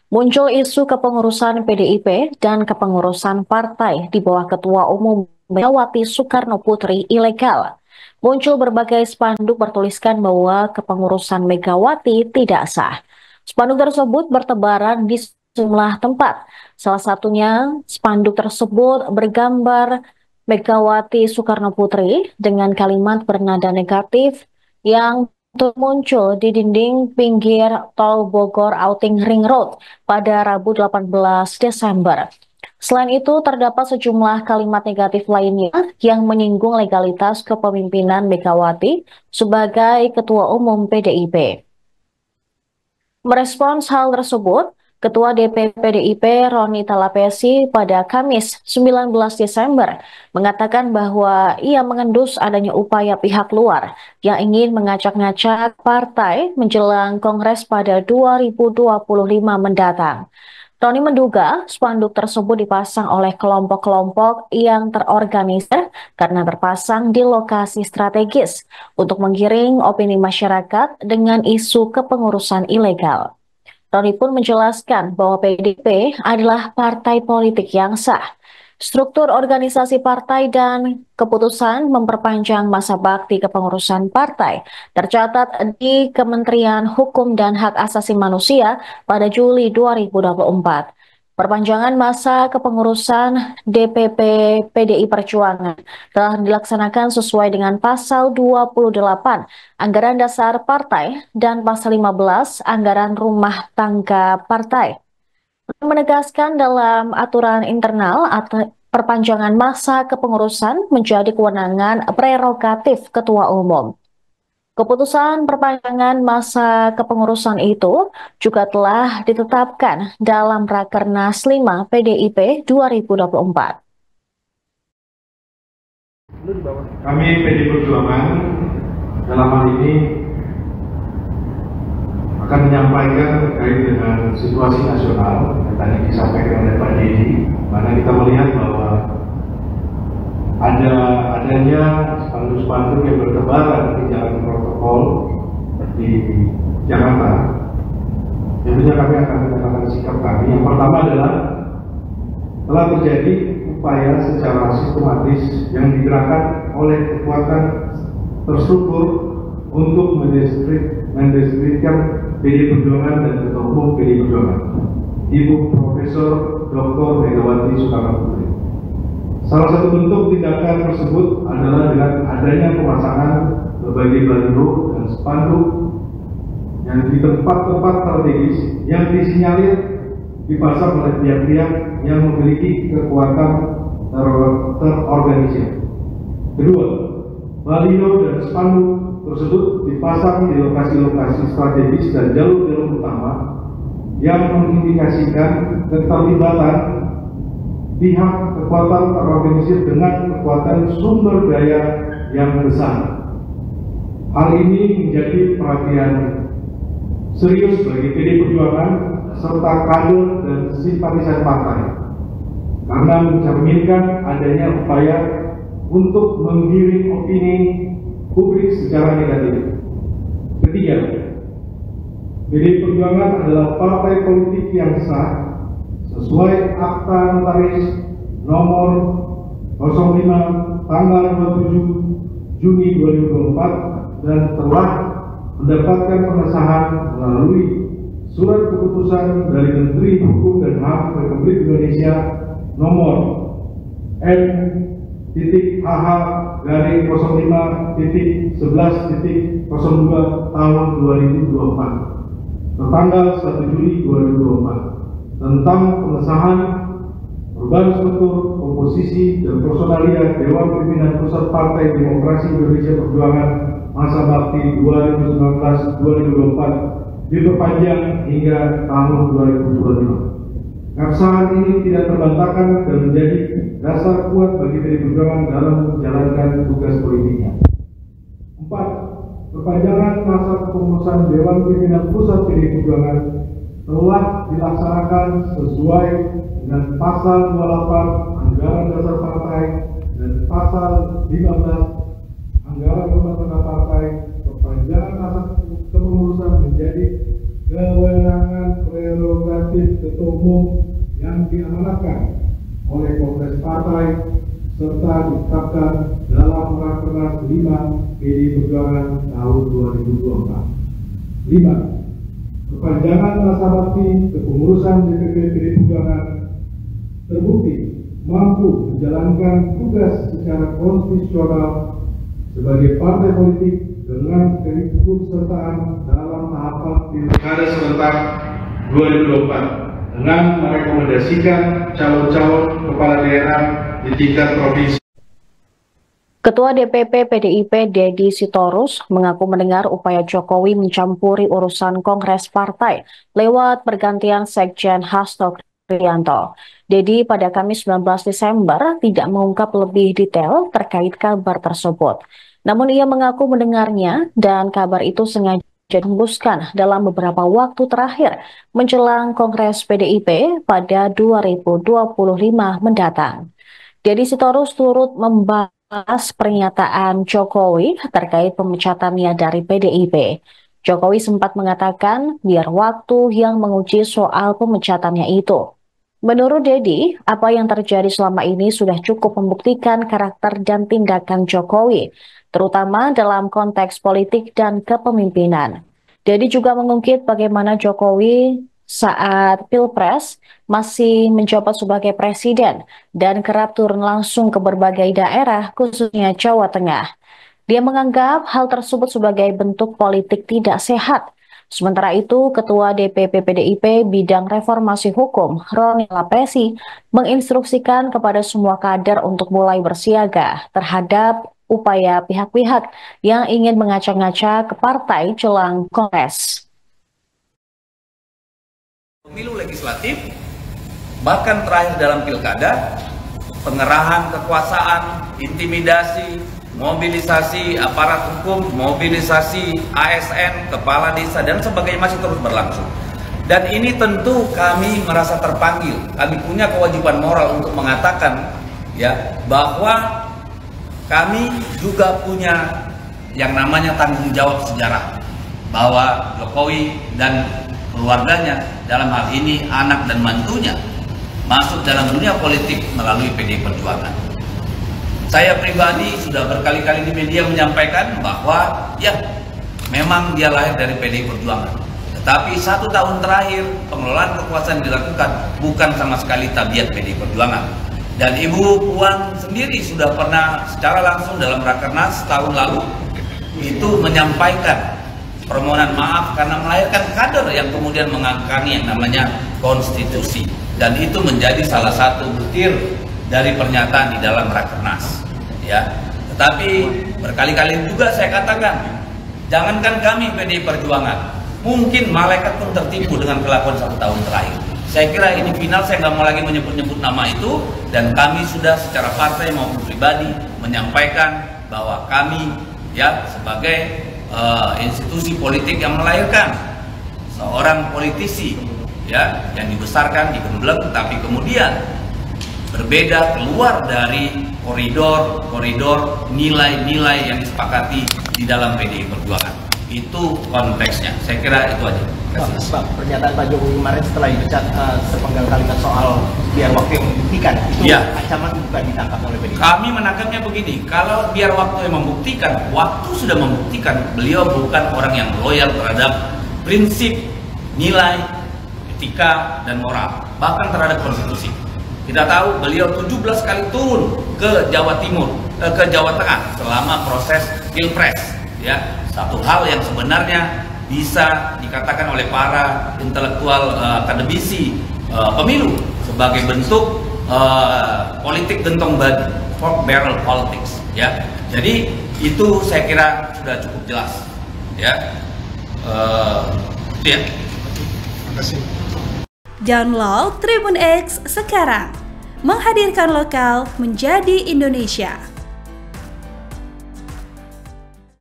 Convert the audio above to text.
Muncul isu kepengurusan PDIP dan kepengurusan partai di bawah Ketua Umum Megawati Soekarno Putri ilegal. Muncul berbagai spanduk bertuliskan bahwa kepengurusan Megawati tidak sah. Spanduk tersebut bertebaran di sejumlah tempat. Salah satunya spanduk tersebut bergambar Megawati Soekarno Putri dengan kalimat bernada negatif yang muncul di dinding pinggir tol Bogor Outing Ring Road pada Rabu 18 Desember. Selain itu, terdapat sejumlah kalimat negatif lainnya yang menyinggung legalitas kepemimpinan Megawati sebagai Ketua Umum PDIP. Merespons hal tersebut, Ketua DPP PDIP Roni Talapesi pada Kamis 19 Desember mengatakan bahwa ia mengendus adanya upaya pihak luar yang ingin mengacak-ngacak partai menjelang Kongres pada 2025 mendatang. Roni menduga spanduk tersebut dipasang oleh kelompok-kelompok yang terorganisir karena terpasang di lokasi strategis untuk menggiring opini masyarakat dengan isu kepengurusan ilegal. Roni pun menjelaskan bahwa PDIP adalah partai politik yang sah. Struktur organisasi partai dan keputusan memperpanjang masa bakti kepengurusan partai tercatat di Kementerian Hukum dan Hak Asasi Manusia pada Juli 2024. Perpanjangan masa kepengurusan DPP PDI Perjuangan telah dilaksanakan sesuai dengan Pasal 28 Anggaran Dasar Partai dan Pasal 15 Anggaran Rumah Tangga Partai. Menegaskan dalam aturan internal atau perpanjangan masa kepengurusan menjadi kewenangan prerogatif Ketua Umum. Keputusan perpanjangan masa kepengurusan itu juga telah ditetapkan dalam Rakernas 5 PDIP 2024. Kami PDI Perjuangan dalam hal ini akan menyampaikan terkait dengan situasi nasional yang tadi disampaikan oleh Pak Dedi, mana kita melihat bahwa adanya spanduk-spanduk yang bertebaran di jalan protokol di Jakarta. Tentunya kami akan menyatakan sikap kami. Yang pertama adalah telah terjadi upaya secara sistematis yang digerakkan oleh kekuatan terstruktur untuk mendiskreditkan PDI Perjuangan dan Ketua Umum PDI Perjuangan, Ibu Profesor Dr. Megawati Soekarno Putri. Salah satu bentuk tindakan tersebut adalah dengan adanya pemasangan berbagai baliho dan spanduk yang di tempat-tempat strategis yang disinyalir dipasang oleh pihak-pihak yang memiliki kekuatan terorganisir. Kedua, baliho dan spanduk tersebut dipasang di lokasi-lokasi strategis dan jalur-jalur utama yang mengindikasikan keterlibatan pihak kekuatan terorganisir dengan kekuatan sumber daya yang besar. Hal ini menjadi perhatian serius bagi PDI Perjuangan serta kader dan simpatisan partai karena mencerminkan adanya upaya untuk menggiring opini publik secara negatif. Ketiga, PDI Perjuangan adalah partai politik yang sah sesuai Akta Notaris nomor 05 tanggal 27 Juni 2024 dan telah mendapatkan pengesahan melalui surat keputusan dari Menteri Hukum dan HAM Republik Indonesia nomor N.HH-05.11.02 tahun 2024 tertanggal 1 Juli 2024 tentang pengesahan perubahan struktur, komposisi, dan personalia Dewan Pimpinan Pusat Partai Demokrasi Indonesia Perjuangan masa bakti 2019-2024 diperpanjang hingga tahun 2025. Keabsahan ini tidak terbantahkan dan menjadi dasar kuat bagi PDI Perjuangan dalam menjalankan tugas politiknya. 4. Perpanjangan masa kepengurusan Dewan Pimpinan Pusat PDI Perjuangan telah dilaksanakan sesuai dengan Pasal 28 Anggaran Dasar Partai dan Pasal 15 Anggaran Rumah Tangga Partai. Perpanjangan masa kepengurusan menjadi kewenangan prerogatif Ketua Umum yang diamanatkan oleh Kongres Partai serta ditetapkan dalam Rakernas 5 PDI Perjuangan tahun 2024. 5. Perpanjangan masa bakti kepengurusan DPP PDI Perjuangan terbukti mampu menjalankan tugas secara konstitusional sebagai partai politik dengan keikutsertaan dalam tahapan pilkada serentak 2024 dengan merekomendasikan calon-calon kepala daerah di tingkat provinsi. Ketua DPP PDIP Dedi Sitorus mengaku mendengar upaya Jokowi mencampuri urusan Kongres Partai lewat pergantian Sekjen Hasto Kristianto. Dedi pada Kamis 19 Desember tidak mengungkap lebih detail terkait kabar tersebut. Namun ia mengaku mendengarnya dan kabar itu sengaja dihembuskan dalam beberapa waktu terakhir menjelang Kongres PDIP pada 2025 mendatang. Dedi Sitorus turut membahas pernyataan Jokowi terkait pemecatannya dari PDIP. Jokowi sempat mengatakan biar waktu yang menguji soal pemecatannya itu. Menurut Dedi, apa yang terjadi selama ini sudah cukup membuktikan karakter dan tindakan Jokowi, terutama dalam konteks politik dan kepemimpinan. Dedi juga mengungkit bagaimana Jokowi saat Pilpres masih menjabat sebagai presiden dan kerap turun langsung ke berbagai daerah, khususnya Jawa Tengah. Dia menganggap hal tersebut sebagai bentuk politik tidak sehat. Sementara itu, Ketua DPP PDIP Bidang Reformasi Hukum, Roni Talapesi, menginstruksikan kepada semua kader untuk mulai bersiaga terhadap upaya pihak-pihak yang ingin mengacak-ngacak ke partai jelang Kongres. Pemilu legislatif, bahkan terakhir dalam pilkada, pengerahan kekuasaan, intimidasi, mobilisasi aparat hukum, mobilisasi ASN, kepala desa, dan sebagainya masih terus berlangsung. Dan ini tentu kami merasa terpanggil, kami punya kewajiban moral untuk mengatakan ya bahwa kami juga punya yang namanya tanggung jawab sejarah, bahwa Jokowi dan keluarganya, dalam hal ini anak dan mantunya, masuk dalam dunia politik melalui PDI Perjuangan. Saya pribadi sudah berkali-kali di media menyampaikan bahwa ya memang dia lahir dari PDI Perjuangan. Tetapi 1 tahun terakhir pengelolaan kekuasaan dilakukan bukan sama sekali tabiat PDI Perjuangan. Dan Ibu Puan sendiri sudah pernah secara langsung dalam Rakernas tahun lalu itu menyampaikan permohonan maaf karena melahirkan kader yang kemudian mengangkangi yang namanya konstitusi. Dan itu menjadi salah satu butir dari pernyataan di dalam Rakernas, ya. Tetapi berkali-kali juga saya katakan, jangankan kami PDI Perjuangan, mungkin malaikat pun tertipu dengan kelakuan 1 tahun terakhir. Saya kira ini final, saya nggak mau lagi menyebut-nyebut nama itu, dan kami sudah secara partai maupun pribadi menyampaikan bahwa kami ya sebagai institusi politik yang melahirkan seorang politisi ya yang dibesarkan di Gembleng, tapi kemudian berbeda keluar dari koridor nilai-nilai yang disepakati di dalam PDI Perjuangan. Itu konteksnya. Saya kira itu aja. Pak, pernyataan Pak Jokowi kemarin setelah dipecat sepenggal kalimat soal biar waktu yang membuktikan, itu ya ancaman bukan ditangkap oleh PDI. Kami menangkapnya begini, kalau biar waktu yang membuktikan, waktu sudah membuktikan beliau bukan orang yang loyal terhadap prinsip, nilai, etika, dan moral, bahkan terhadap konstitusi. Kita tahu beliau 17 kali turun ke Jawa Timur, ke Jawa Tengah selama proses Pilpres. Ya, satu hal yang sebenarnya bisa dikatakan oleh para intelektual akademisi pemilu sebagai bentuk politik gentong babi, pork barrel politics. Ya, jadi itu saya kira sudah cukup jelas. Ya, itu ya. Terima kasih. Download Tribun X sekarang, menghadirkan lokal menjadi Indonesia.